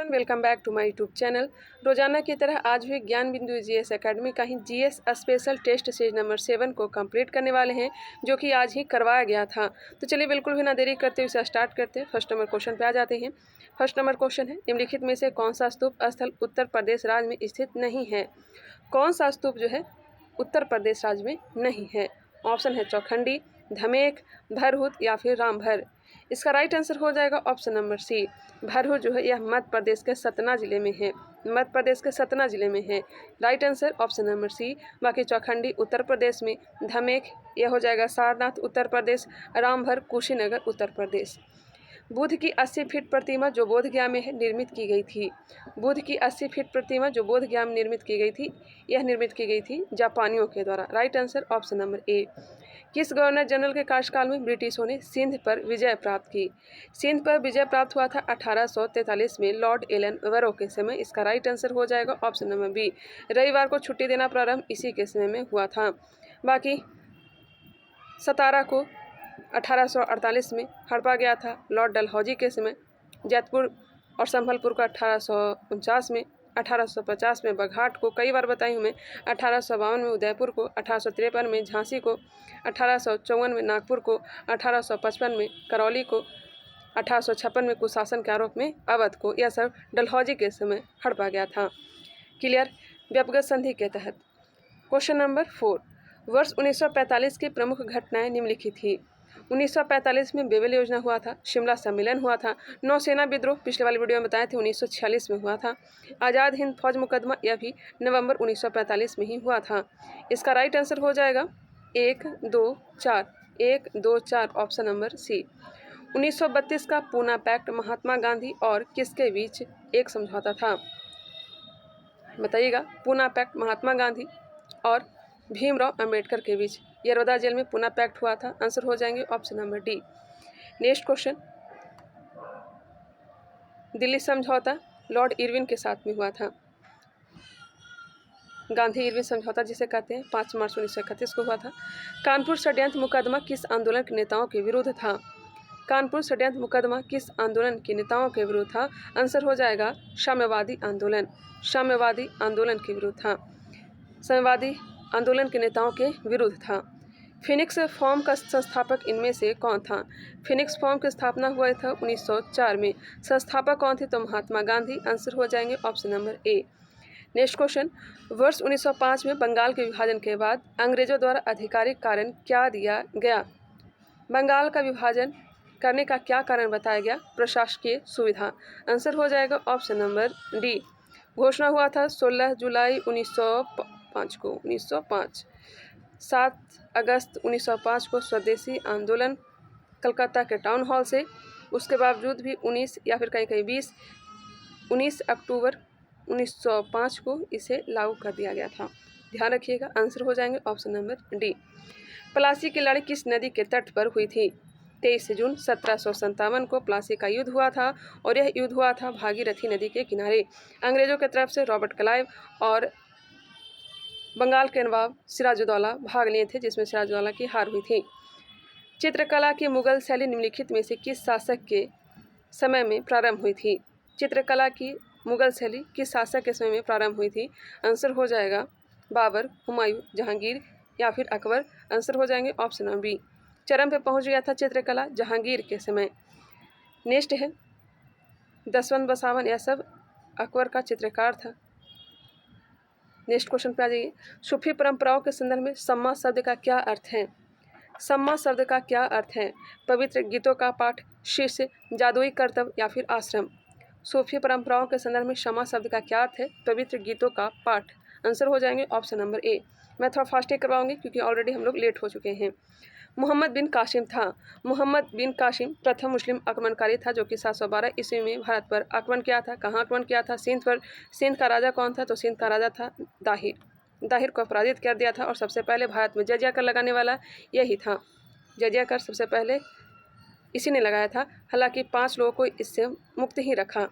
Welcome back to my YouTube channel. रोजाना की तरह आज भी ज्ञान बिंदु जीएस एकेडमी का ही GS special test series number 7 को कंप्लीट करने वाले हैं, जो कि आज ही करवाया गया था। तो चलिए बिल्कुल भी ना देरी करते हुए इसे स्टार्ट करते हैं। फर्स्ट नंबर क्वेश्चन पे आ जाते हैं। फर्स्ट नंबर क्वेश्चन है, निम्नलिखित में से कौन सा स्तूप स्थल उत्तर प्रदेश राज्य में स्थित नहीं है। कौन सा स्तूप जो है उत्तर प्रदेश राज्य में नहीं है। ऑप्शन है चौखंडी, धमेक, भरहुत या फिर रामभर। इसका राइट आंसर हो जाएगा ऑप्शन नंबर सी, भरहुत जो है यह मध्य प्रदेश के सतना जिले में है। मध्य प्रदेश के सतना जिले में है। Right answer option number C. बाकी चौखंडी उत्तर प्रदेश में, धमेक यह हो जाएगा सारनाथ उत्तर प्रदेश, रामभर कुशीनगर उत्तर प्रदेश। बुद्ध की 80 फीट प्रतिमा जो बोधगया में है निर्मित की गई थी। बुद्ध की 80 फीट प्रतिमा जो बोधगया में निर्मित की गई थी, यह निर्मित की गई थी जापानियों के द्वारा। राइट आंसर ऑप्शन नंबर ए। किस गवर्नर जनरल के कार्यकाल में ब्रिटिशों ने सिंध पर विजय प्राप्त की। सिंध पर विजय प्राप्त हुआ था 1843 में लॉर्ड एलन वरो के समय। इसका राइट आंसर हो जाएगा ऑप्शन नंबर बी। रविवार को छुट्टी देना प्रारंभ इसी के समय में हुआ था। बाकी सतारा को 1848 में हड़पा गया था लॉर्ड डलहौजी के समय। जैतपुर और संभलपुर को 1849 में, 1850 में बघाट को, कई बार बताई हूँ मैं, 1852 में उदयपुर को, 1853 में झांसी को, 1854 में नागपुर को, 1855 में करौली को, 1856 में कुशासन के आरोप में अवध को। यह सब डलहौजी के समय हड़पा गया था। क्लियर। व्यपगत संधि के तहत क्वेश्चन नंबर 4, वर्ष 1945 की प्रमुख घटनाएं निम्नलिखित थी। 1945 में बेबल योजना हुआ था, शिमला सम्मेलन हुआ था, नौसेना विद्रोह पिछले वाली वीडियो में बताए थे 1946 में हुआ था, आज़ाद हिंद फौज मुकदमा यह भी नवंबर 1945 में ही हुआ था। इसका राइट आंसर हो जाएगा 1, 2, 4, 1, 2, 4 ऑप्शन नंबर सी। 1932 का पूना पैक्ट महात्मा गांधी और किसके बीच एक समझौता था। बताइएगा। पूना पैक्ट महात्मा गांधी और भीमराव अंबेडकर के बीच यरवदा जेल में पूना पैक्ट हुआ था। आंसर हो जाएंगे option number D. Next question, Delhi समझौता लॉर्ड इरविन के साथ में हुआ था। गांधी इरविन समझौता जिसे कहते हैं 5 मार्च 1931 को हुआ था। कानपुर षड्यंत्र मुकदमा किस आंदोलन के नेताओं के विरुद्ध था। कानपुर षड्यंत्र मुकदमा किस आंदोलन के नेताओं के विरुद्ध था। आंसर हो जाएगा साम्यवादी आंदोलन। साम्यवादी आंदोलन के विरुद्ध था। साम्यवादी आंदोलन के नेताओं के विरुद्ध था। फिनिक्स फॉर्म का संस्थापक इनमें से कौन था। फिनिक्स फॉर्म की स्थापना हुआ था 1904 में। संस्थापक कौन थे तो महात्मा गांधी। आंसर हो जाएंगे ऑप्शन नंबर ए। नेक्स्ट क्वेश्चन, वर्ष 1905 में बंगाल के विभाजन के बाद अंग्रेजों द्वारा आधिकारिक कारण क्या दिया गया। बंगाल का विभाजन करने का क्या कारण बताया गया। प्रशासकीय सुविधा। आंसर हो जाएगा ऑप्शन नंबर डी। घोषणा हुआ था 16 जुलाई 1905 को। 1905 7 अगस्त 1905 को स्वदेशी आंदोलन कलकत्ता के टाउन हॉल से। उसके बावजूद भी 19 या फिर कहीं कहीं 19 अक्टूबर 1905 को इसे लागू कर दिया गया था। ध्यान रखिएगा। आंसर हो जाएंगे ऑप्शन नंबर डी। प्लासी की लड़ाई किस नदी के तट पर हुई थी। 23 जून 1757 को प्लासी का युद्ध हुआ था और यह युद्ध हुआ था भागीरथी नदी के किनारे। अंग्रेजों की तरफ से रॉबर्ट क्लाइव और बंगाल के नवाब सिराजुद्दौला भाग लिए थे, जिसमें सिराजुद्दौला की हार हुई थी। चित्रकला की मुगल शैली निम्नलिखित में से किस शासक के समय में प्रारंभ हुई थी। चित्रकला की मुगल शैली किस शासक के समय में प्रारंभ हुई थी। आंसर हो जाएगा बाबर, हुमायूं, जहांगीर या फिर अकबर। आंसर हो जाएंगे ऑप्शन नंबर बी। चरम पे पहुंच गया था चित्रकला जहांगीर के समय। नेक्स्ट है दसवंत बसावन, यह सब अकबर का चित्रकार था। नेक्स्ट क्वेश्चन पे आ जाइए। सूफी परंपराओं के संदर्भ में सम्मा शब्द का क्या अर्थ है। सम्मा शब्द का क्या अर्थ है। पवित्र गीतों का पाठ, शिष्य, जादुई कर्तव्य या फिर आश्रम। सूफी परंपराओं के संदर्भ में सम्मा शब्द का क्या अर्थ है। पवित्र गीतों का पाठ। आंसर हो जाएंगे ऑप्शन नंबर ए। मैं थोड़ा फास्ट ही करवाऊंगी क्योंकि ऑलरेडी हम लोग लेट हो चुके हैं। मोहम्मद बिन कासिम था। मोहम्मद बिन कासिम प्रथम मुस्लिम आक्रमणकारी था जो कि 712 ईस्वी में भारत पर आक्रमण किया था। कहाँ आक्रमण किया था। सिंध पर। सिंध का राजा कौन था तो सिंध का राजा था दाहिर। दाहिर को पराजित कर दिया था और सबसे पहले भारत में जजिया कर लगाने वाला यही था। जजिया कर सबसे पहले इसी ने लगाया था। हालांकि 5 लोगों को इससे मुक्त ही रखा।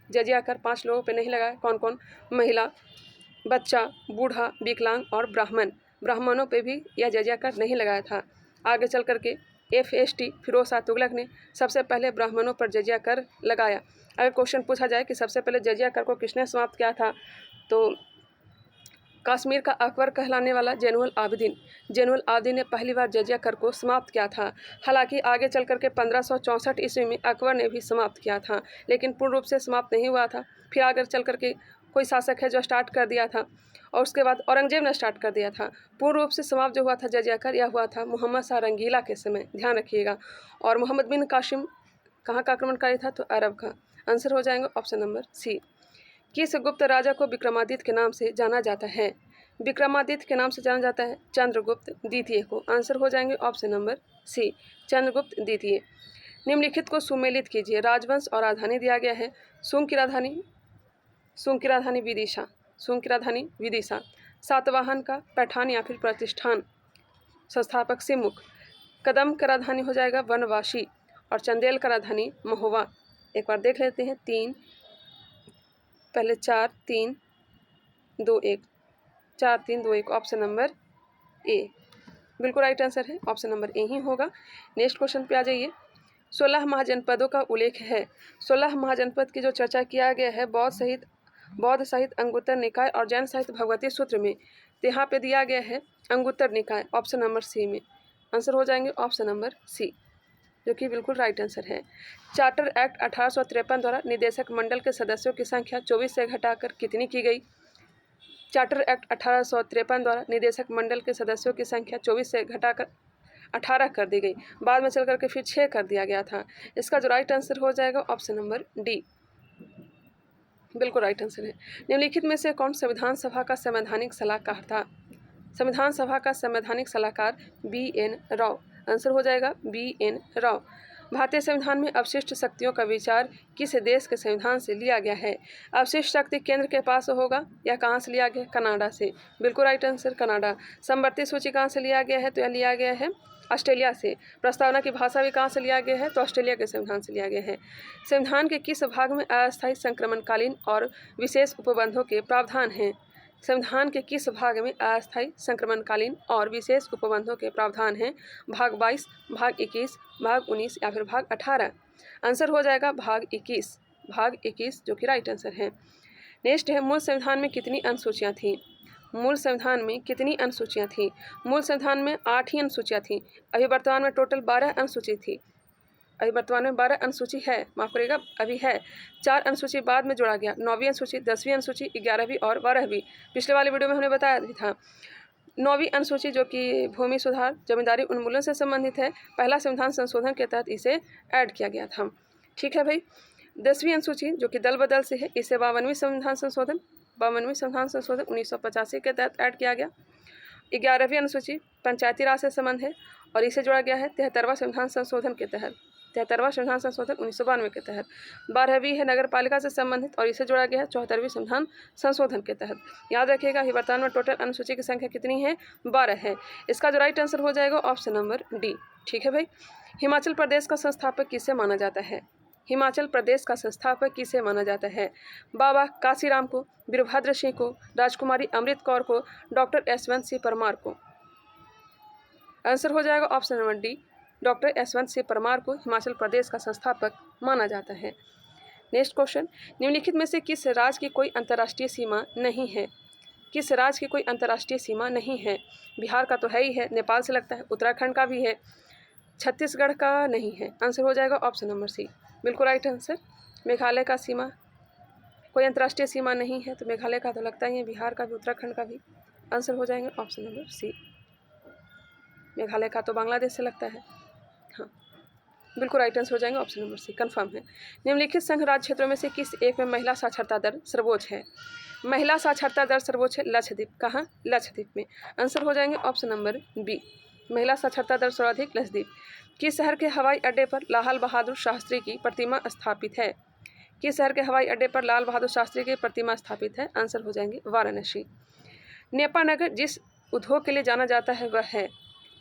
जजिया कर 5 लोगों पर नहीं लगाया। कौन कौन। महिला, बच्चा, बूढ़ा, विकलांग और ब्राह्मण। ब्राह्मणों पे भी यह जजिया कर नहीं लगाया था। आगे चल करके FST फिरोज शाह तुगलक ने सबसे पहले ब्राह्मणों पर जजिया कर लगाया अगर क्वेश्चन पूछा जाए कि सबसे पहले जजिया कर को किसने समाप्त किया था, तो कश्मीर का अकबर कहलाने वाला जैनुल आबिदीन ने पहली बार जजिया कर को समाप्त किया था। हालांकि आगे चल करके 1564 ईस्वी में अकबर ने भी समाप्त किया था, लेकिन पूर्ण रूप से समाप्त नहीं हुआ था। फिर आगे चल करके कोई शासक है जो स्टार्ट कर दिया था, और उसके बाद औरंगजेब ने स्टार्ट कर दिया था। पूर्ण रूप से समाप्त जो हुआ था जजिया कर, यह हुआ था मोहम्मद शाह रंगीला के समय, ध्यान रखिएगा। और मोहम्मद बिन कासिम कहाँ का आक्रमणकारी था, तो अरब का। आंसर हो जाएगा ऑप्शन नंबर सी। किस गुप्त राजा को विक्रमादित्य के नाम से जाना जाता है? विक्रमादित्य के नाम से जाना जाता है चंद्रगुप्त द्वितीय को। आंसर हो जाएंगे ऑप्शन नंबर सी, चंद्रगुप्त द्वितीय। निम्नलिखित को सुमेलित कीजिए। राजवंश और राजधानी दिया गया है। शुंग की राजधानी विदिशा। सातवाहन का पैठान या फिर प्रतिष्ठान। संस्थापक सिमुख। कदम का राजधानी हो जाएगा वनवासी, और चंदेल का राजधानी महोवा। एक बार देख लेते हैं। 4 3 2 1 4 3 2 1 ऑप्शन नंबर ए बिल्कुल राइट आंसर है, ऑप्शन नंबर ए ही होगा। नेक्स्ट क्वेश्चन पे आ जाइए। 16 महाजनपदों का उल्लेख है। 16 महाजनपद की जो चर्चा किया गया है बौद्ध साहित्य अंगुत्तर निकाय और जैन साहित्य भगवती सूत्र में, तो यहाँ पे दिया गया है अंगुत्तर निकाय, ऑप्शन नंबर सी में। आंसर हो जाएंगे ऑप्शन नंबर सी, जो कि बिल्कुल राइट आंसर है। चार्टर एक्ट 1853 द्वारा निदेशक मंडल के सदस्यों की संख्या 24 से घटाकर कितनी की गई? चार्टर एक्ट 1853 द्वारा निदेशक मंडल के सदस्यों की संख्या 24 से घटाकर 18 कर दी गई। बाद में चल करके फिर 6 कर दिया गया था। इसका जो राइट आंसर हो जाएगा ऑप्शन नंबर डी, बिल्कुल राइट आंसर है। निम्नलिखित में से कौन संविधान सभा का संवैधानिक सलाहकार था? संविधान सभा का संवैधानिक सलाहकार BN राव। आंसर हो जाएगा BN राव। भारतीय संविधान में अवशिष्ट शक्तियों का विचार किस देश के संविधान से लिया गया है? अवशिष्ट शक्ति केंद्र के पास होगा, या कहाँ से लिया गया? कनाडा से। बिल्कुल राइट आंसर कनाडा। समवर्ती सूची कहाँ से लिया गया है? तो यह लिया गया है ऑस्ट्रेलिया से। प्रस्तावना की भाषा भी कहाँ से लिया गया है? तो ऑस्ट्रेलिया के संविधान से लिया गया है। संविधान के किस भाग में अस्थायी संक्रमणकालीन और विशेष उपबंधों के प्रावधान हैं? संविधान के किस भाग में अस्थायी संक्रमणकालीन और विशेष उपबंधों के प्रावधान हैं? भाग 22, भाग 21, भाग 19 या फिर भाग 18? आंसर हो जाएगा भाग 21, जो कि राइट आंसर है। नेक्स्ट है, मूल संविधान में कितनी अनुसूचियाँ थीं? मूल संविधान में कितनी अनुसूचियाँ थीं? मूल संविधान में 8 ही अनुसूचियाँ थीं। अभी वर्तमान में टोटल 12 अनुसूची थी। अभी वर्तमान में 12 अनुसूची है, माफ करिएगा अभी है। 4 अनुसूची बाद में जोड़ा गया। 9वीं अनुसूची, 10वीं अनुसूची, 11वीं और 12वीं। पिछले वाले वीडियो में हमने बताया भी था। 9वीं अनुसूची जो कि भूमि सुधार, जमींदारी उन्मूलन से संबंधित है, पहला संविधान संशोधन के तहत इसे ऐड किया गया था। ठीक है भाई। 10वीं अनुसूची जो कि दल बदल से है, इसे 52वीं संविधान संशोधन 1985 के तहत ऐड किया गया। 11वीं अनुसूची पंचायती राज से संबंध है, और इसे जोड़ा गया है 73वां संविधान संशोधन के तहत। 73वां संविधान संशोधन 1992 के तहत। 12वीं है नगर पालिका से संबंधित, और इसे जोड़ा गया है 74वीं संविधान संशोधन के तहत। याद रखिएगा वर्तमान में टोटल अनुसूची की संख्या कितनी है? 12 है। इसका जो राइट आंसर हो जाएगा ऑप्शन नंबर डी। ठीक है भाई। हिमाचल प्रदेश का संस्थापक किसे माना जाता है? हिमाचल प्रदेश का संस्थापक किसे माना जाता है? बाबा काशीराम को, वीरभद्र सिंह को, राजकुमारी अमृत कौर को, डॉक्टर यशवंत सिंह परमार को? आंसर हो जाएगा option number D, doctor Yashwant Singh Parmar को हिमाचल प्रदेश का संस्थापक माना जाता है। नेक्स्ट क्वेश्चन, निम्नलिखित में से किस राज्य की कोई अंतर्राष्ट्रीय सीमा नहीं है? किस राज्य की कोई अंतर्राष्ट्रीय सीमा नहीं है? बिहार का तो है ही है, नेपाल से लगता है, उत्तराखंड का भी है, छत्तीसगढ़ का नहीं है। आंसर हो जाएगा ऑप्शन नंबर सी, बिल्कुल राइट आंसर। मेघालय का सीमा कोई अंतर्राष्ट्रीय सीमा नहीं है, तो मेघालय का तो लगता ही है, बिहार का भी, उत्तराखंड का भी। आंसर हो जाएंगे ऑप्शन नंबर सी। मेघालय का तो बांग्लादेश से लगता है। हाँ, बिल्कुल राइट आंसर हो जाएंगे ऑप्शन नंबर सी, कंफर्म है। निम्नलिखित संघ राज्य क्षेत्रों में से किस एक में महिला साक्षरता दर सर्वोच्च है? महिला साक्षरता दर सर्वोच्च है लक्षद्वीप। कहाँ? लक्षद्वीप में। आंसर हो जाएंगे ऑप्शन नंबर बी, महिला साक्षरता दर सर्वाधिक लक्षद्वीप। किस शहर के हवाई अड्डे पर लाल बहादुर शास्त्री की प्रतिमा स्थापित है? किस शहर के हवाई अड्डे पर लाल बहादुर शास्त्री की प्रतिमा स्थापित है? आंसर हो जाएंगे वाराणसी। नेपानगर जिस उद्योग के लिए जाना जाता है वह है?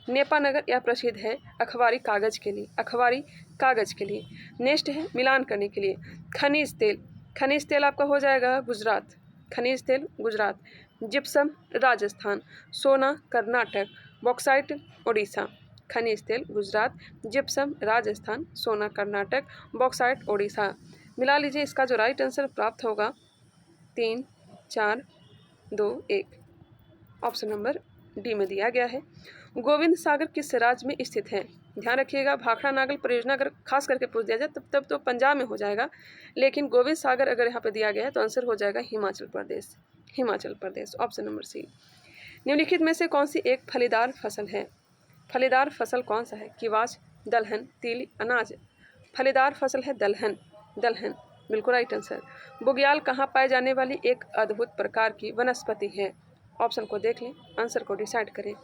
नेपानगर यह प्रसिद्ध है अखबारी कागज के लिए। अखबारी कागज के लिए। नेक्स्ट है मिलान करने के लिए। खनिज तेल, खनिज तेल आपका हो जाएगा गुजरात। खनिज तेल गुजरात। जिप्सम राजस्थान। सोना कर्नाटक। बॉक्साइट ओडिशा। खनिज तेल गुजरात, जिप्सम राजस्थान, सोना कर्नाटक, बॉक्साइट ओडिशा। मिला लीजिए, इसका जो राइट आंसर प्राप्त होगा 3, 4, 2, 1 ऑप्शन नंबर डी में दिया गया है। गोविंद सागर किस राज्य में स्थित है? ध्यान रखिएगा, भाखड़ा नागल परियोजना अगर खास करके पूछ दिया जाए तब तो पंजाब में हो जाएगा, लेकिन गोविंद सागर अगर यहाँ पे दिया गया है तो आंसर हो जाएगा हिमाचल प्रदेश। हिमाचल प्रदेश ऑप्शन नंबर सी। निम्नलिखित में से कौन सी एक फलीदार फसल है? फलीदार फसल कौन सा है? किवाच, दलहन, तिल, अनाज। फलीदार फसल है दलहन। दलहन बिल्कुल राइट आंसर। बुग्याल कहाँ पाए जाने वाली एक अद्भुत प्रकार की वनस्पति है? ऑप्शन को देख लें, आंसर को डिसाइड करें।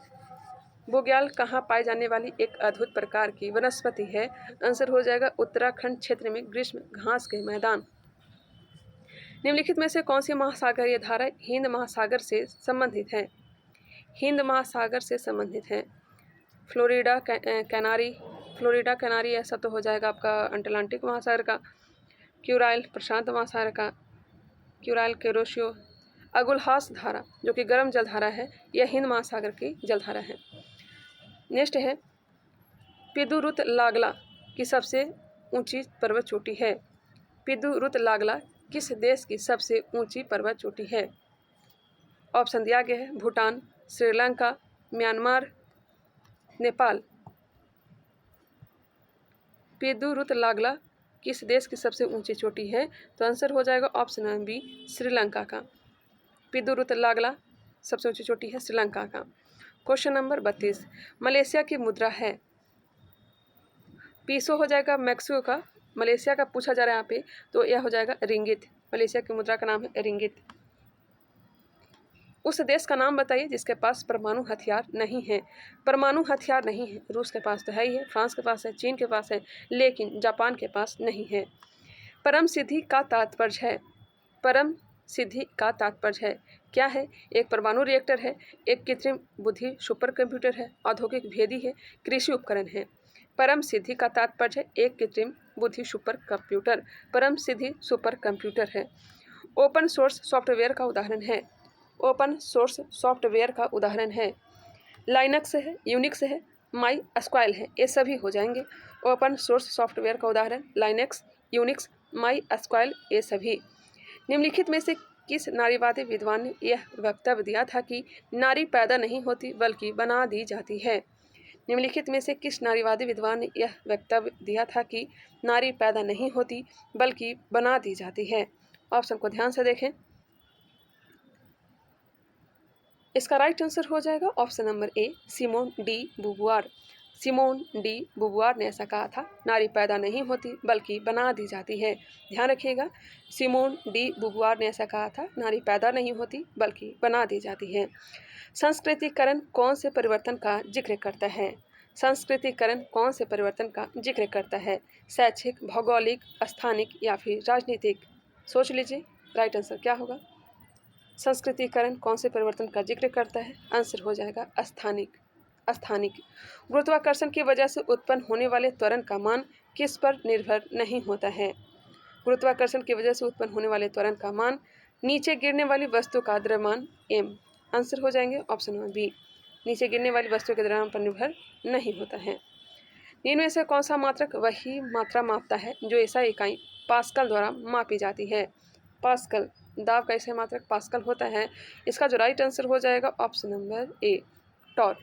बुग्याल कहाँ पाए जाने वाली एक अद्भुत प्रकार की वनस्पति है? आंसर हो जाएगा उत्तराखंड क्षेत्र में ग्रीष्म घास के मैदान। निम्नलिखित में से कौन सी महासागरीय धारा हिंद महासागर से संबंधित है? हिंद महासागर से संबंधित है। फ्लोरिडा कैनारी, फ्लोरिडा कैनारी ऐसा तो हो जाएगा आपका अटलांटिक महासागर का। क्यूराइल प्रशांत महासागर का। क्यूराइल केरोशियो। अगुलहास धारा जो कि गर्म जलधारा है, यह हिंद महासागर की जलधारा है। नेक्स्ट है, पिदुरुत लागला की सबसे ऊंची पर्वत चोटी है? पिदुरुत लागला किस देश की सबसे ऊंची पर्वत चोटी है? ऑप्शन दिया गया है, भूटान, श्रीलंका, म्यांमार, नेपाल। पिदुरुत लागला किस देश की सबसे ऊंची चोटी है? तो आंसर हो जाएगा ऑप्शन बी, श्रीलंका का। पिदुरुत लागला सबसे ऊंची चोटी है श्रीलंका का। क्वेश्चन नंबर 32, मलेशिया की मुद्रा है? पीसो हो जाएगा मैक्सिको का, मलेशिया का पूछा जा रहा है यहाँ पे, तो यह हो जाएगा रिंगित। मलेशिया की मुद्रा का नाम है रिंगित। उस देश का नाम बताइए जिसके पास परमाणु हथियार नहीं है। परमाणु हथियार नहीं है, रूस के पास तो है ही है, फ्रांस के पास है, चीन के पास है, लेकिन जापान के पास नहीं है। परम सिद्धि का तात्पर्य है? परम सिद्धि का तात्पर्य है क्या है? एक परमाणु रिएक्टर है, एक कृत्रिम बुद्धि सुपर कंप्यूटर है, औद्योगिक भेदी है, कृषि उपकरण है। परम सिद्धि का तात्पर्य है एक कृत्रिम बुद्धि सुपर कंप्यूटर। परम सिद्धि सुपर कंप्यूटर है। ओपन सोर्स सॉफ्टवेयर का उदाहरण है? ओपन सोर्स सॉफ्टवेयर का उदाहरण है लाइनक्स है, यूनिक्स है, माई स्क्वाइल है, ये सभी हो जाएंगे। ओपन सोर्स सॉफ्टवेयर का उदाहरण लाइनक्स, यूनिक्स, माई स्क्वाइल, ये सभी। निम्नलिखित में से किस नारीवादी विद्वान ने यह वक्तव्य दिया था कि नारी पैदा नहीं होती बल्कि बना दी जाती है? निम्नलिखित में से किस नारीवादी विद्वान ने यह वक्तव्य दिया था कि नारी पैदा नहीं होती बल्कि बना दी जाती है? ऑप्शन को ध्यान से देखें, इसका राइट आंसर हो जाएगा option number A, Simone de Beauvoir. Simone de Beauvoir ने ऐसा कहा था, नारी पैदा नहीं होती बल्कि बना दी जाती है। ध्यान रखिएगा, सिमोन डी बुबुआर ने ऐसा कहा था, नारी पैदा नहीं होती बल्कि बना दी जाती है। संस्कृतिकरण कौन से परिवर्तन का जिक्र करता है? संस्कृतिकरण कौन से परिवर्तन का जिक्र करता है? शैक्षिक, भौगोलिक, स्थानिक या फिर राजनीतिक? सोच लीजिए राइट आंसर क्या होगा। संस्कृतिकरण कौन से परिवर्तन का जिक्र करता है? आंसर हो जाएगा स्थानिक। स्थानिक। गुरुत्वाकर्षण की वजह से उत्पन्न होने वाले त्वरण का मान किस पर निर्भर नहीं होता है? गुरुत्वाकर्षण की वजह से उत्पन्न होने वाले त्वरण का मान नीचे गिरने वाली वस्तु का द्रव्यमान m। आंसर हो जाएंगे ऑप्शन नंबर बी, नीचे गिरने वाली वस्तु के द्रव्यमान पर निर्भर नहीं होता है। इनमें से कौन सा मात्रक वही मात्रा मापता है जो ऐसा इकाई पास्कल द्वारा मापी जाती है? पास्कल, दाब का ऐसा मात्रक पास्कल होता है। इसका जो राइट आंसर हो जाएगा ऑप्शन नंबर ए, टॉर।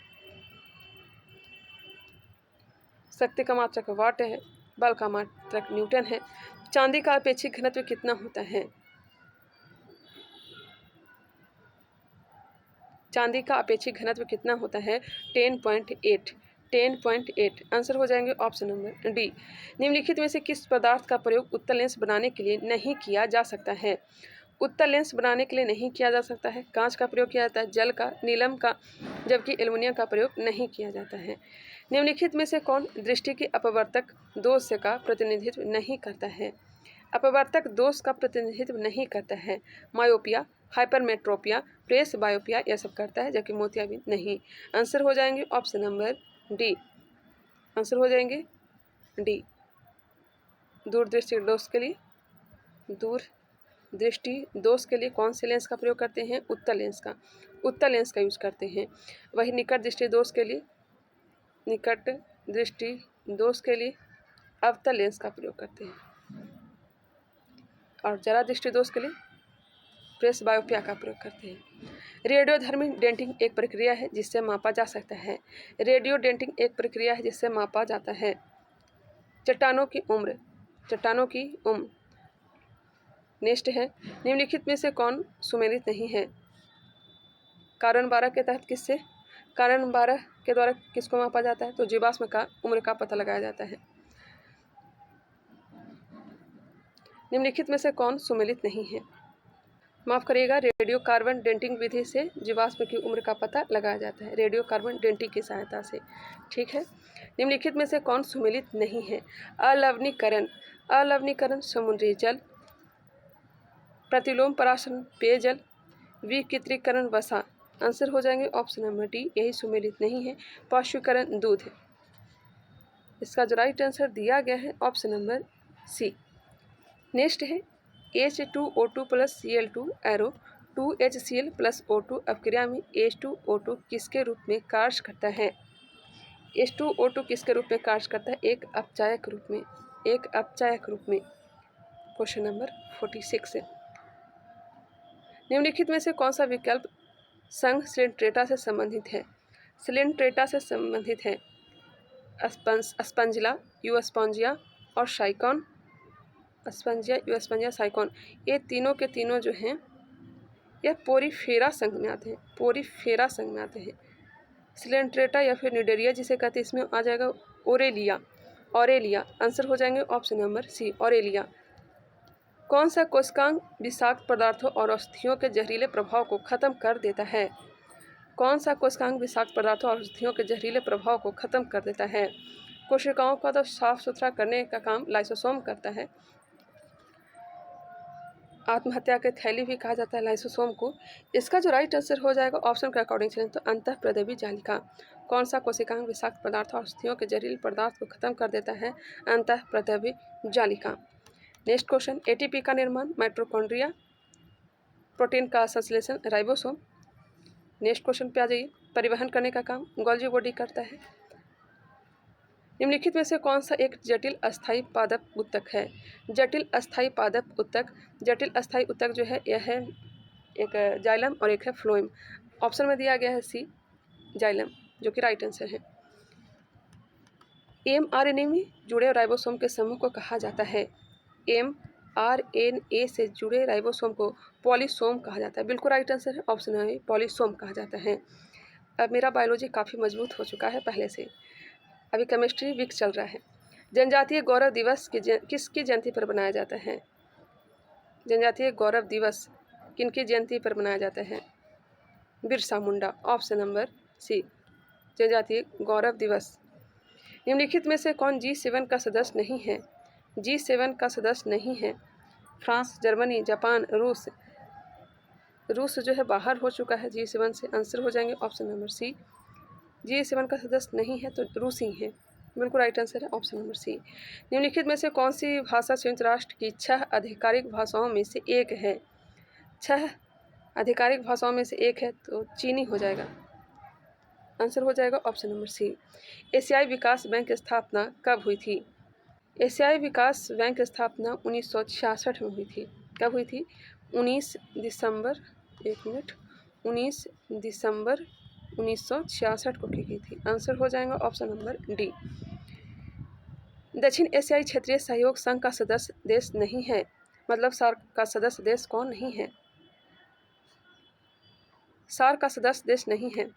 शक्ति का मात्रक वाट है, बल का मात्रक न्यूटन है। चांदी का अपेक्षित घनत्व कितना होता है? चांदी का अपेक्षित घनत्व कितना होता है? 10.8। 10.8 आंसर हो जाएंगे ऑप्शन नंबर डी। निम्नलिखित में से किस पदार्थ का प्रयोग उत्तल लेंस बनाने के लिए नहीं किया जा सकता है? उत्तल लेंस बनाने के लिए नहीं किया जा सकता है। कांच का प्रयोग किया जाता है, जल का, नीलम का, जबकि एल्युमिनियम का प्रयोग नहीं किया जाता है। निम्नलिखित में से कौन दृष्टि के अपवर्तक दोष का प्रतिनिधित्व नहीं करता है? अपवर्तक दोष का प्रतिनिधित्व नहीं करता है। मायोपिया, हाइपरमेट्रोपिया, प्रेस बायोपिया, यह सब करता है, जबकि मोतियाबिंद नहीं। आंसर हो जाएंगे ऑप्शन नंबर डी। आंसर हो जाएंगे डी। दूरदृष्टि दोष के लिए, दूर दृष्टि दोष के लिए कौन से लेंस का प्रयोग करते हैं? उत्तल लेंस का। उत्तल लेंस का यूज करते हैं। वही निकट दृष्टि दोष के लिए, निकट दृष्टि दोष के लिए अवतल लेंस का प्रयोग करते हैं। और जरा दृष्टि दोष के लिए प्रेस बायोपिया का प्रयोग करते हैं। रेडियोधर्मी डेंटिंग एक प्रक्रिया है जिससे मापा जा सकता है। रेडियो डेंटिंग एक प्रक्रिया है जिससे मापा जाता है। चट्टानों की उम्र नेक्स्ट है, निम्नलिखित में से कौन सुमेलित नहीं है? कारण 12 के तहत कारण 12 के द्वारा किसको मापा जाता है? तो जीवाश्म का उम्र का पता लगाया जाता है। निम्नलिखित में से कौन सुमेलित नहीं है? माफ करिएगा, रेडियो कार्बन डेंटिंग विधि से जीवाश्म की उम्र का पता लगाया जाता है, रेडियो कार्बन डेंटिंग की सहायता से। ठीक है। निम्नलिखित में से कौन सुमेलित नहीं है? अलवणीकरण समुद्री जल, प्रतिलोम पराशरण पेयजल, विकृतीकरण वसा। आंसर हो जाएंगे ऑप्शन नंबर डी, यही सुमेलित नहीं है। पार्श्वीकरण दूध है। इसका जो राइट आंसर दिया गया है ऑप्शन नंबर सी। नेक्स्ट है H2O2 plus Cl2 arrow 2HCl plus O2 अपक्रिया में H2O2 किसके रूप में कार्य करता है? H2O2 किसके रूप में कार्य करता है? एक अपचायक रूप में। क्वेश्चन नंबर 46 है। निम्नलिखित में से कौन सा विकल्प संघ सिलेंट्रेटा से संबंधित है? सिलेंट्रेटा से संबंधित है स्पंजिला, यूस्पोंजिया और साइकॉन। स्पंजिया, यूस्पोंजिया, साइकॉन, ये तीनों के तीनों जो हैं यह पोरीफेरा संघ में आते हैं। सिलेंट्रेटा या फिर निडेरिया जिसे कहते हैं, इसमें आ जाएगा ऑरेलिया। आंसर हो जाएंगे ऑप्शन नंबर सी, ऑरेलिया। कौन सा कोशिकांग विषाक्त पदार्थों और औषधियों के जहरीले प्रभाव को खत्म कर देता है? कौन सा कोशिकांग विषाक्त पदार्थों और औषधियों के जहरीले प्रभाव को खत्म कर देता है? कोशिकाओं का तो साफ सुथरा करने का काम लाइसोसोम करता है। आत्महत्या के थैली भी कहा जाता है लाइसोसोम को। इसका जो राइट आंसर हो जाएगा ऑप्शन के अकॉर्डिंग चलें तो अंतःप्रदेवी जालिका। कौन सा कोशिकांग विषाक्त पदार्थों और औषधियों के जहरीले पदार्थ को खत्म कर देता है? अंतःप्रदेवी जालिका। नेक्स्ट क्वेश्चन, एटीपी का निर्माण माइटोकॉन्ड्रिया, प्रोटीन का संश्लेषण राइबोसोम। नेक्स्ट क्वेश्चन पे आ जाइए, परिवहन करने का काम गोल्जी बॉडी करता है। निम्नलिखित में से कौन सा एक जटिल अस्थायी पादप उत्तक है? जटिल अस्थायी उत्तक जो है यह है एक जाइलम और एक है फ्लोएम। ऑप्शन में दिया गया है सी, जाइलम, जो कि राइट आंसर है। mRNA में जुड़े राइबोसोम के समूह को कहा जाता है? mRNA से जुड़े राइबोसोम को पॉलीसोम कहा जाता है। बिल्कुल राइट आंसर है ऑप्शन है, पॉलीसोम कहा जाता है। अब मेरा बायोलॉजी काफ़ी मजबूत हो चुका है पहले से। अभी केमिस्ट्री वीक चल रहा है। जनजातीय गौरव दिवस किसकी जयंती पर मनाया जाता है? जनजातीय गौरव दिवस किनकी जयंती पर मनाया जाता है? बिरसा मुंडा। ऑप्शन नंबर सी, जनजातीय गौरव दिवस। निम्नलिखित में से कौन G7 का सदस्य नहीं है? G7 का सदस्य नहीं है फ्रांस, जर्मनी, जापान, रूस जो है बाहर हो चुका है G7 से। आंसर हो जाएंगे ऑप्शन नंबर सी, G7 का सदस्य नहीं है तो रूसी है। बिल्कुल राइट आंसर है ऑप्शन नंबर सी। निम्नलिखित में से कौन सी भाषा संयुक्त राष्ट्र की 6 आधिकारिक भाषाओं में से एक है? 6 आधिकारिक भाषाओं में से एक है तो चीनी हो जाएगा। आंसर हो जाएगा ऑप्शन नंबर सी। एशियाई विकास बैंक की स्थापना कब हुई थी? एशियाई विकास बैंक की स्थापना 1966 में हुई थी। कब हुई थी? 19 दिसंबर 1966 को की गई थी। आंसर हो जाएगा ऑप्शन नंबर डी। दक्षिण एशियाई क्षेत्रीय सहयोग संघ का सदस्य देश नहीं है, मतलब सार्क का सदस्य देश कौन नहीं है? सार्क का सदस्य देश नहीं है।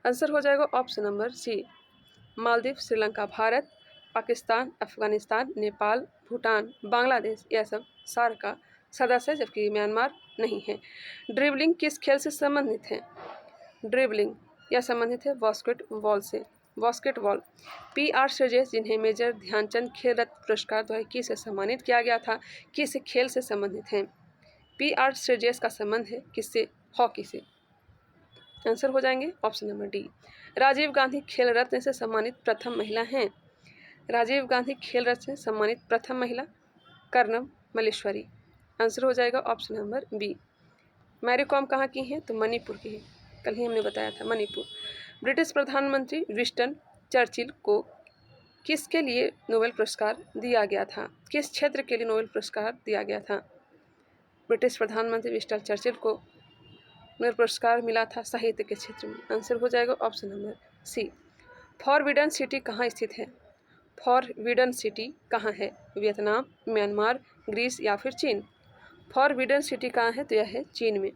आंसर हो जाएगा option number C, Maldives, Sri Lanka, Bharat, Pakistan, Afghanistan, Nepal, Bhutan, Bangladesh, यह सब सार्क का सदस्य है, जबकि म्यांमार नहीं है। ड्रिबलिंग किस खेल से संबंधित है? ड्रिबलिंग यह संबंधित है बास्केटबॉल। PR श्रीजेश, जिन्हें मेजर ध्यानचंद खेल रत्न पुरस्कार 2021 से सम्मानित किया गया था, किस खेल से संबंधित हैं? PR श्रीजेश का संबंध है किससे? हॉकी से। आंसर हो जाएंगे option number D. Rajiv Gandhi Khel Ratna से सम्मानित प्रथम महिला हैं। राजीव गांधी खेल रत्न से सम्मानित प्रथम महिला कर्णम मल्लेश्वरी। आंसर हो जाएगा option number B. Mary Kom कहाँ की हैं? तो मणिपुर की है, कल ही हमने बताया था, मणिपुर। ब्रिटिश प्रधानमंत्री विंस्टन चर्चिल को किसके लिए नोबेल पुरस्कार दिया गया था? किस क्षेत्र के लिए नोबेल पुरस्कार दिया गया था? ब्रिटिश प्रधानमंत्री विंस्टन चर्चिल को नोबेल पुरस्कार मिला था साहित्य के क्षेत्र में। आंसर हो जाएगा option number C. Forbidden City कहाँ स्थित है? फॉरबिडन सिटी कहाँ है? वियतनाम, म्यांमार, ग्रीस या फिर चीन? फॉरबिडन सिटी कहाँ है? तो यह है चीन में।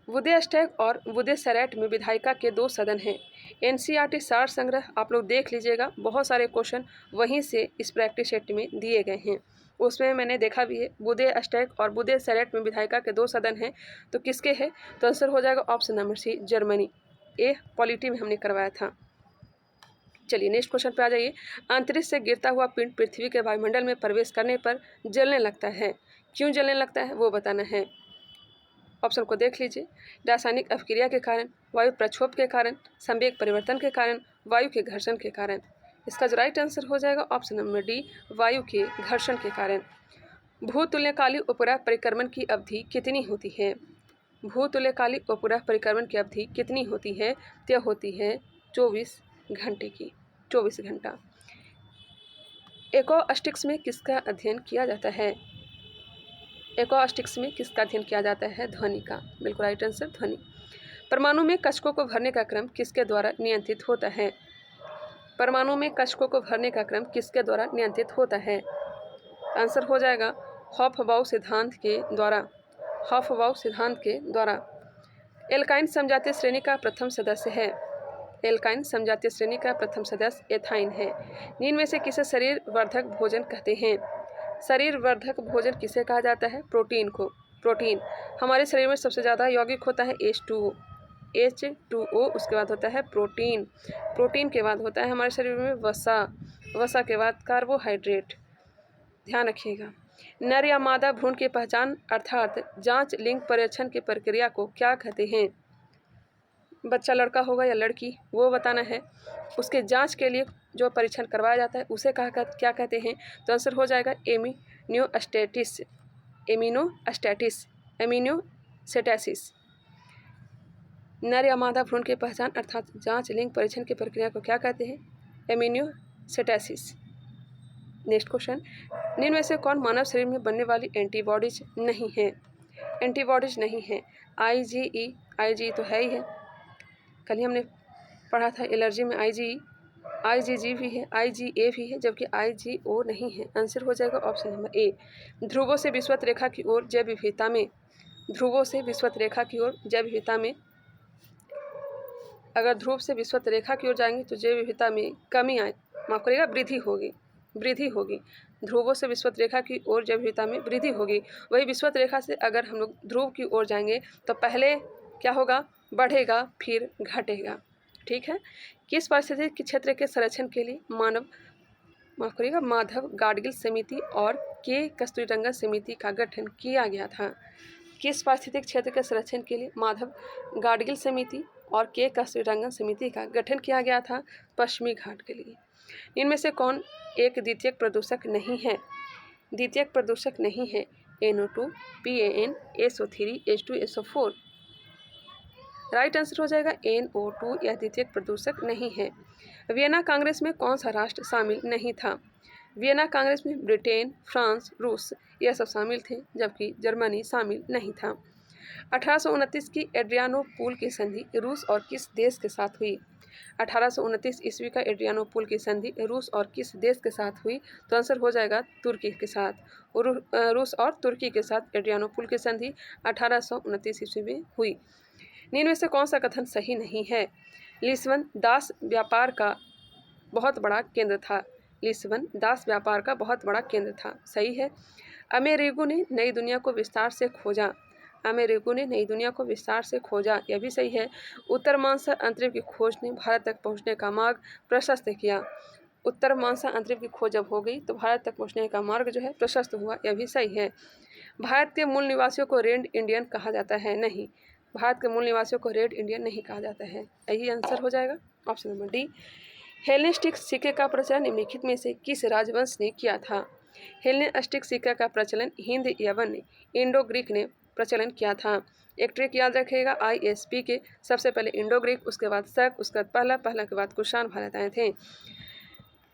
बुदेस्टैक और बुदेसरैट में विधायिका के 2 सदन हैं। एनसीईआरटी सार संग्रह आप लोग देख लीजिएगा, बहुत सारे क्वेश्चन वहीं से इस प्रैक्टिस सेट में दिए गए हैं। उसमें मैंने देखा भी है, बुदेस्टैक और बुदेसरैट में विधायिका के 2 सदन हैं, तो किसके हैं? तो आंसर हो जाएगा ऑप्शन नंबर सी, जर्मनी। ए पॉलिटी में हमने करवाया था। चलिए नेक्स्ट क्वेश्चन पे आ जाइए। अंतरिक्ष से गिरता हुआ पिंड पृथ्वी के वायुमंडल में प्रवेश करने पर जलने लगता है। क्यों जलने लगता है वो बताना है। ऑप्शन को देख लीजिए। रासायनिक अपक्रिया के कारण, वायु प्रक्षोभ के कारण, संवेग परिवर्तन के कारण, वायु के घर्षण के कारण। इसका जो राइट आंसर हो जाएगा ऑप्शन नंबर डी, वायु के घर्षण के कारण। भूतुल्यकाली उपग्रह परिक्रमण की अवधि कितनी होती है? भूतुल्यकाली उपग्रह परिक्रमण की अवधि कितनी होती है? तय होती है 24 घंटे की, 24 घंटा। एक्वास्टिक्स में किसका अध्ययन किया जाता है? एक्वास्टिक्स में किसका अध्ययन किया जाता है? ध्वनि का। बिल्कुल राइट आंसर ध्वनि। परमाणु में कक्षकों को भरने का क्रम किसके द्वारा नियंत्रित होता है? परमाणु में कक्षकों को भरने का क्रम किसके द्वारा नियंत्रित होता है? आंसर हो जाएगा हॉफ-बाउ सिद्धांत के द्वारा। हॉफ-बाउ सिद्धांत के द्वारा। एल्काइन समजातीय श्रेणी का प्रथम सदस्य है। एल्काइन समजातीय श्रेणी का प्रथम सदस्य एथाइन है। निम्न में से किसे शरीर वर्धक भोजन कहते हैं? शरीर वर्धक भोजन किसे कहा जाता है? प्रोटीन को। प्रोटीन हमारे शरीर में सबसे ज़्यादा यौगिक होता है H2O, उसके बाद होता है प्रोटीन। प्रोटीन के बाद होता है हमारे शरीर में वसा, वसा के बाद कार्बोहाइड्रेट। ध्यान रखिएगा। नर या मादा भ्रूण की पहचान अर्थात जांच लिंग परीक्षण की प्रक्रिया को क्या कहते हैं? बच्चा लड़का होगा या लड़की वो बताना है। उसके जांच के लिए जो परीक्षण करवाया जाता है उसे क्या कहते हैं? तो आंसर हो जाएगा एमिनोस्टेटिस। एमिनोस्टेटिस, एमिनोसेटेसिस। नर या मादा भ्रूण की पहचान अर्थात जांच लिंग परीक्षण की प्रक्रिया को क्या कहते हैं? एमिनोसेटेसिस। Next question. निम्न में से कौन मानव शरीर में बनने वाली एंटीबॉडीज नहीं है? एंटीबॉडीज नहीं है। आईजीई तो है ही है, कल ही हमने पढ़ा था एलर्जी में आईजीजी भी है, आईजीए भी है, जबकि आईजीओ नहीं है। आंसर हो जाएगा ऑप्शन नंबर ए। ध्रुवों से विषुवत रेखा की ओर जैव विविधता में, ध्रुवों से विषुवत रेखा की ओर जैव विविधता में, अगर ध्रुव से विषुवत रेखा की ओर जाएंगे तो जैव विविधता में कमी आए, माफ करिएगा वृद्धि होगी, वृद्धि होगी। ध्रुवों से विषुवत रेखा की ओर जैव विविधता में वृद्धि होगी। वही विषुवत रेखा से अगर हम लोग ध्रुव की ओर जाएंगे तो पहले क्या होगा? बढ़ेगा फिर घटेगा। ठीक है। किस पारिस्थितिक क्षेत्र के संरक्षण के लिए माधव गाडगिल समिति और के कस्तूरीरंगन समिति का गठन किया गया था? किस पारिस्थितिक क्षेत्र के संरक्षण के लिए माधव गाडगिल समिति और के कस्तूरीरंगन समिति का गठन किया गया था? पश्चिमी घाट के लिए। इनमें से कौन एक द्वितीयक प्रदूषक नहीं है? द्वितीयक प्रदूषक नहीं है। NO2, PAN, SO3, H2, SO4। Right answer हो जाएगा NO2, यह द्वितीयक प्रदूषक नहीं है। वियना कांग्रेस में कौन सा राष्ट्र शामिल नहीं था? वियना कांग्रेस में ब्रिटेन, फ्रांस, रूस यह सब शामिल थे, जबकि जर्मनी शामिल नहीं था। 1829 की एड्रियानोपुल की संधि रूस और किस देश के साथ हुई? 1829 ईस्वी का एड्रियानोपुल की संधि रूस और किस देश के साथ हुई? तो आंसर हो जाएगा तुर्की के साथ। रूस और तुर्की के साथ एड्रियानोपुल की संधि 1829 ईस्वी में हुई। निम्न में से कौन सा कथन सही नहीं है? लिस्बन दास व्यापार का बहुत बड़ा केंद्र था। लिस्बन दास व्यापार का बहुत बड़ा केंद्र था, सही है। अमेरिगो ने नई दुनिया को विस्तार से खोजा। अमेरिगो ने नई दुनिया को विस्तार से खोजा, यह भी सही है। उत्तर मानसा अंतरिक्ष की खोज ने भारत तक पहुंचने का मार्ग प्रशस्त किया। उत्तर मानसा अंतरिक्ष की खोज जब हो गई तो भारत तक पहुंचने का मार्ग जो है प्रशस्त हुआ, यह भी सही है। भारत के मूल निवासियों को रेड इंडियन कहा जाता है? नहीं, भारत के मूल निवासियों को रेड इंडियन नहीं कहा जाता है। यही आंसर हो जाएगा ऑप्शन नंबर डी। हेलेनिस्टिक सिक्के का प्रचलन निम्नलिखित में से किस राजवंश ने किया था? हेलेनिस्टिक सिक्का का प्रचलन हिंद, यवन, इंडो ग्रीक ने प्रचलन किया था। एक ट्रिक याद रखिएगा ISP के, सबसे पहले इंडो ग्रीक, उसके बाद शक, उसके बाद पहला के बाद कुषाण भारत आए थे।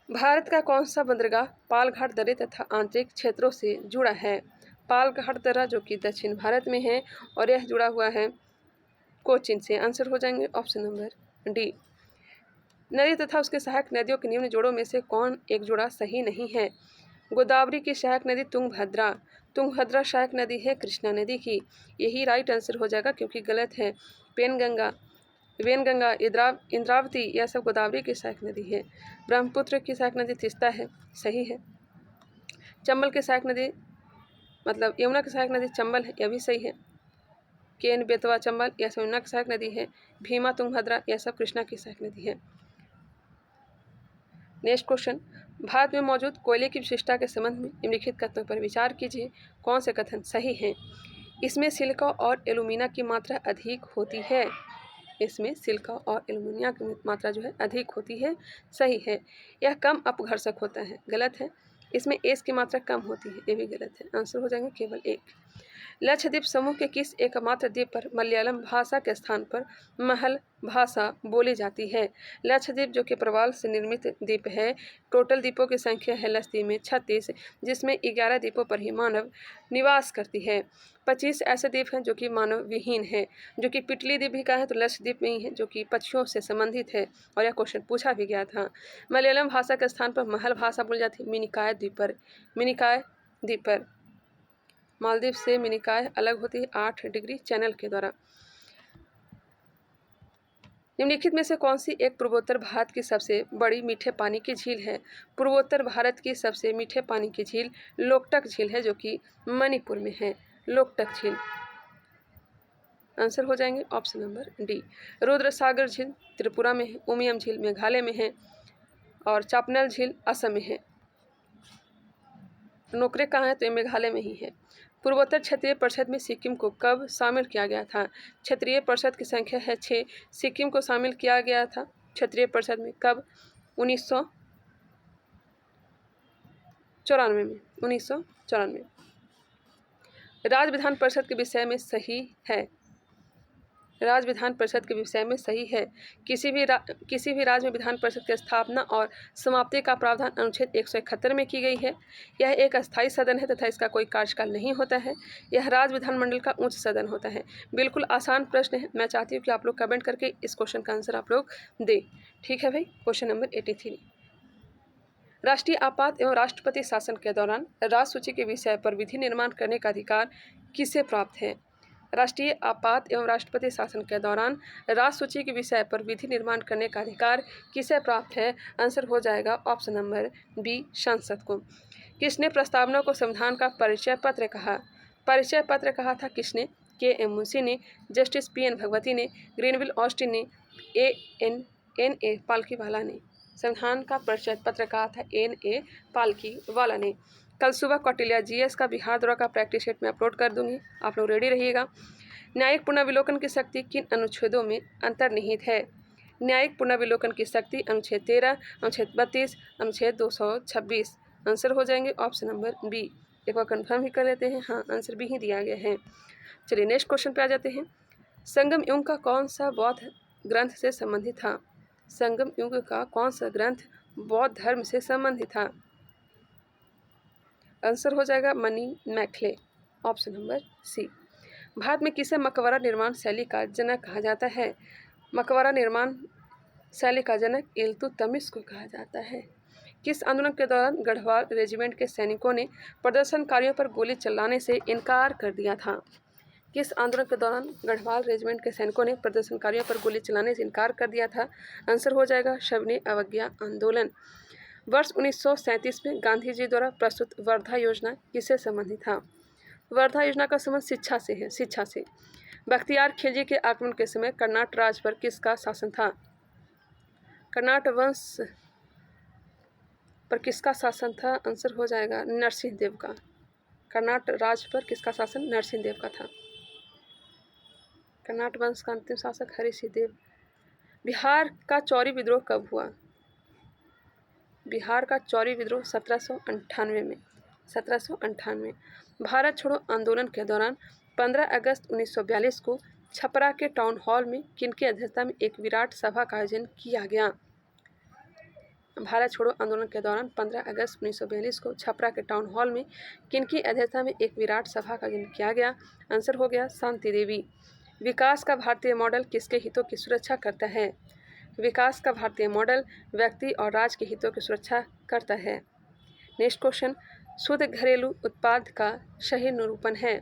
भारत का कौन सा बंदरगाह पालघाट दर्रे तथा आंतरिक क्षेत्रों से जुड़ा है? पालघाट दर्रा जो कि दक्षिण भारत में है और यह जुड़ा हुआ है कोचीन से। आंसर हो जाएंगे ऑप्शन नंबर डी। नदी तथा उसके सहायक नदियों के निम्न जोड़ों में से कौन एक जोड़ा सही नहीं है? गोदावरी की सहायक नदी तुंगभद्रा। तुंगभद्रा सहायक नदी है कृष्णा नदी की। यही राइट आंसर हो जाएगा क्योंकि गलत है। पेनगंगा, वेनगंगा, इंद्रावती यह सब गोदावरी की सहायक नदी है। ब्रह्मपुत्र की सहायक नदी तीस्ता है, सही है। चंबल की सहायक नदी मतलब यमुना की सहायक नदी चंबल है, यह भी सही है। केन, बेतवा, चंबल यह सब यमुना की सहायक नदी है। भीमा, तुंगभद्रा यह सब कृष्णा की सहायक नदी है। नेक्स्ट क्वेश्चन, भारत में मौजूद कोयले की विशिष्टता के संबंध में निम्नलिखित कथनों पर विचार कीजिए। कौन से कथन सही हैं? इसमें सिलिका और एल्यूमिना की मात्रा अधिक होती है। इसमें सिलिका और एल्यूमिनियम की मात्रा जो है अधिक होती है, सही है। यह कम अपघर्षक होता है, गलत है। इसमें एस की मात्रा कम होती है, ये भी गलत है। आंसर हो जाएंगे केवल एक। लक्षद्वीप समूह के किस एकमात्र द्वीप पर मलयालम भाषा के स्थान पर महल भाषा बोली जाती है? लक्षद्वीप जो कि प्रवाल से निर्मित द्वीप है। टोटल द्वीपों की संख्या है लक्षद्वीप में 36, जिसमें 11 द्वीपों पर ही मानव निवास करती है। 25 ऐसे द्वीप हैं जो कि मानव विहीन है। जो कि पिटली द्वीप भी का है तो लक्षद्वीप में ही है, जो कि पक्षियों से संबंधित है और यह क्वेश्चन पूछा भी गया था। मलयालम भाषा के स्थान पर महल भाषा बोली जाती है मिनिकॉय द्वीप पर। मिनिकॉय द्वीप पर मालदीव से मिनिकॉय अलग होती है 8 डिग्री चैनल के द्वारा। निम्नलिखित में से कौन सी एक पूर्वोत्तर भारत की सबसे बड़ी मीठे पानी की झील है? पूर्वोत्तर भारत की सबसे मीठे पानी की झील लोकटक झील है, जो कि मणिपुर में है। लोकटक झील। आंसर हो जाएंगे ऑप्शन नंबर डी। रुद्र सागर झील त्रिपुरा में है। उमियम झील मेघालय में है और चापनल झील असम में है। नोकरे कहाँ है तो ये मेघालय में ही है। पूर्वोत्तर क्षेत्रीय परिषद में सिक्किम को कब शामिल किया गया था? क्षेत्रीय परिषद की संख्या है 6। सिक्किम को शामिल किया गया था क्षेत्रीय परिषद में कब? 1994 में। 1994। राज्य विधान परिषद के विषय में सही है। राज्य विधान परिषद के विषय में सही है। किसी भी राज्य में विधान परिषद की स्थापना और समाप्ति का प्रावधान अनुच्छेद 171 में की गई है। यह एक अस्थायी सदन है तथा इसका कोई कार्यकाल नहीं होता है। यह राज्य विधानमंडल का उच्च सदन होता है। बिल्कुल आसान प्रश्न है। मैं चाहती हूँ कि आप लोग कमेंट करके इस क्वेश्चन का आंसर आप लोग दें। ठीक है भाई। क्वेश्चन नंबर 83, राष्ट्रीय आपात एवं राष्ट्रपति शासन के दौरान राज्य सूची के विषय पर विधि निर्माण करने का अधिकार किसे प्राप्त है? राष्ट्रीय आपात एवं राष्ट्रपति शासन के दौरान राज्य सूची के विषय पर विधि निर्माण करने का अधिकार किसे प्राप्त है? आंसर हो जाएगा ऑप्शन नंबर बी, संसद को। किसने प्रस्तावना को संविधान का परिचय पत्र कहा? परिचय पत्र कहा था किसने? के.एम. मुंशी ने, जस्टिस पी.एन. भगवती ने, ग्रीनविल ऑस्टिन ने, एन.ए. पालकीवाला ने। संविधान का परिचय पत्र कहा था एन.ए. पालकीवाला ने। कल सुबह कौटिल्या जीएस का बिहार दौरा का प्रैक्टिस सेट में अपलोड कर दूंगी, आप लोग रेडी रहिएगा। न्यायिक पुनर्विलोकन की शक्ति किन अनुच्छेदों में अंतर्निहित है? न्यायिक पुनर्विलोकन की शक्ति अनुच्छेद 13, अनुच्छेद 32, अनुच्छेद 226। आंसर हो जाएंगे ऑप्शन नंबर बी। एक बार कन्फर्म ही कर लेते हैं, हाँ आंसर बी ही दिया गया है। चलिए नेक्स्ट क्वेश्चन पे आ जाते हैं। संगम युग का कौन सा बौद्ध ग्रंथ से संबंधित था? संगम युग का कौन सा ग्रंथ बौद्ध धर्म से संबंधित था? आंसर हो जाएगा Manimekalai, option number C. भारत में किसे मकबरा निर्माण शैली का जनक कहा जाता है? मकबरा निर्माण शैली का जनक इल्तुतमिश को कहा जाता है। किस आंदोलन के दौरान गढ़वाल रेजिमेंट के सैनिकों ने प्रदर्शनकारियों पर गोली चलाने से इनकार कर दिया था? किस आंदोलन के दौरान गढ़वाल रेजिमेंट के सैनिकों ने प्रदर्शनकारियों पर गोली चलाने से इनकार कर दिया था? आंसर हो जाएगा सविनय अवज्ञा आंदोलन। वर्ष 1937 में गांधी जी द्वारा प्रस्तुत वर्धा योजना किससे संबंधित था? वर्धा योजना का संबंध शिक्षा से है, शिक्षा से। बख्तियार खिलजी के आक्रमण के समय कर्नाट राज्य पर किसका शासन था? कर्नाट वंश पर किसका शासन था? आंसर हो जाएगा नरसिंह देव का। कर्नाट राज्य पर किसका शासन? नरसिंह देव का था। कर्नाट वंश का अंतिम शासक हरि सिंह देव। बिहार का चौरी विद्रोह कब हुआ? बिहार का चौरी विद्रोह 1798 में। 1798। भारत छोड़ो आंदोलन के दौरान 15 अगस्त 1942 को छपरा के टाउन हॉल में किनकी अध्यक्षता में एक विराट सभा का आयोजन किया गया? भारत छोड़ो आंदोलन के दौरान 15 अगस्त 1942 को छपरा के टाउन हॉल में किनकी अध्यक्षता में एक विराट सभा का आयोजन किया गया? आंसर हो गया शांति देवी। विकास का भारतीय मॉडल किसके हितों की सुरक्षा करता है? विकास का भारतीय मॉडल व्यक्ति और राज्य के हितों की सुरक्षा करता है। नेक्स्ट क्वेश्चन, शुद्ध घरेलू उत्पाद का सही निरूपण है?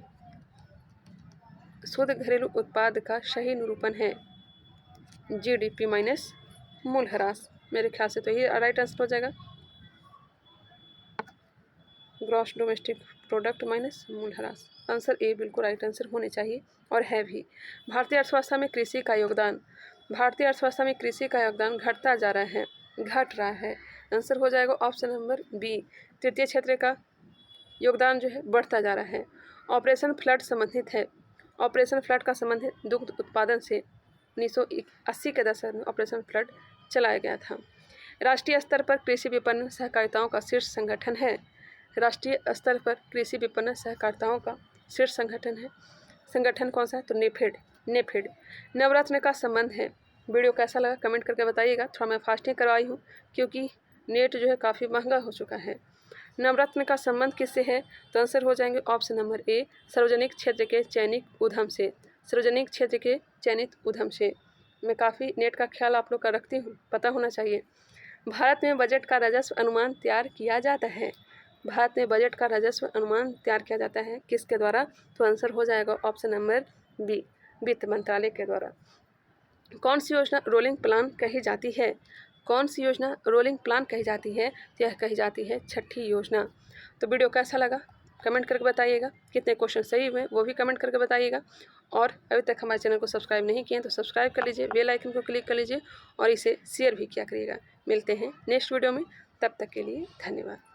शुद्ध घरेलू उत्पाद का सही निरूपण है जीडीपी माइनस मूल्यह्रास। मेरे ख्याल से तो ये राइट आंसर हो जाएगा, ग्रॉस डोमेस्टिक प्रोडक्ट माइनस मूल्यह्रास। आंसर ए बिल्कुल राइट आंसर होने चाहिए और है भी। भारतीय अर्थव्यवस्था में कृषि का योगदान, भारतीय अर्थव्यवस्था में कृषि का योगदान घटता जा रहा है, घट रहा है। आंसर हो जाएगा ऑप्शन नंबर बी। तृतीय क्षेत्र का योगदान जो है बढ़ता जा रहा है। ऑपरेशन फ्लड संबंधित है, ऑपरेशन फ्लड का संबंधित दुग्ध उत्पादन से 1980 के दशक में ऑपरेशन फ्लड चलाया गया था। राष्ट्रीय स्तर पर कृषि विपणन सहकारिताओं का शीर्ष संगठन है, राष्ट्रीय स्तर पर कृषि विपणन सहकारिताओं का शीर्ष संगठन है, संगठन कौन सा है? तो नेफेड। नेफेड। नवरत्न का संबंध है, वीडियो कैसा लगा कमेंट करके बताइएगा। थोड़ा मैं फास्टिंग करवाई हूँ क्योंकि नेट जो है काफ़ी महंगा हो चुका है। नवरत्न का संबंध किससे है? तो आंसर हो जाएंगे ऑप्शन नंबर ए, सार्वजनिक क्षेत्र के चयनित उद्यम से, सार्वजनिक क्षेत्र के चयनित उद्यम से। मैं काफ़ी नेट का ख्याल आप लोग का रखती हूँ, पता होना चाहिए। भारत में बजट का राजस्व अनुमान तैयार किया जाता है, भारत में बजट का राजस्व अनुमान तैयार किया जाता है किसके द्वारा? तो आंसर हो जाएगा ऑप्शन नंबर बी, वित्त मंत्रालय के द्वारा। कौन सी योजना रोलिंग प्लान कही जाती है? कौन सी योजना रोलिंग प्लान कही जाती है? तो यह कही जाती है छठी योजना। तो वीडियो कैसा लगा कमेंट करके बताइएगा, कितने क्वेश्चन सही हुए वो भी कमेंट करके बताइएगा। और अभी तक हमारे चैनल को सब्सक्राइब नहीं किए तो सब्सक्राइब कर लीजिए, बेल आइकन को क्लिक कर लीजिए और इसे शेयर भी किया करिएगा। मिलते हैं नेक्स्ट वीडियो में, तब तक के लिए धन्यवाद।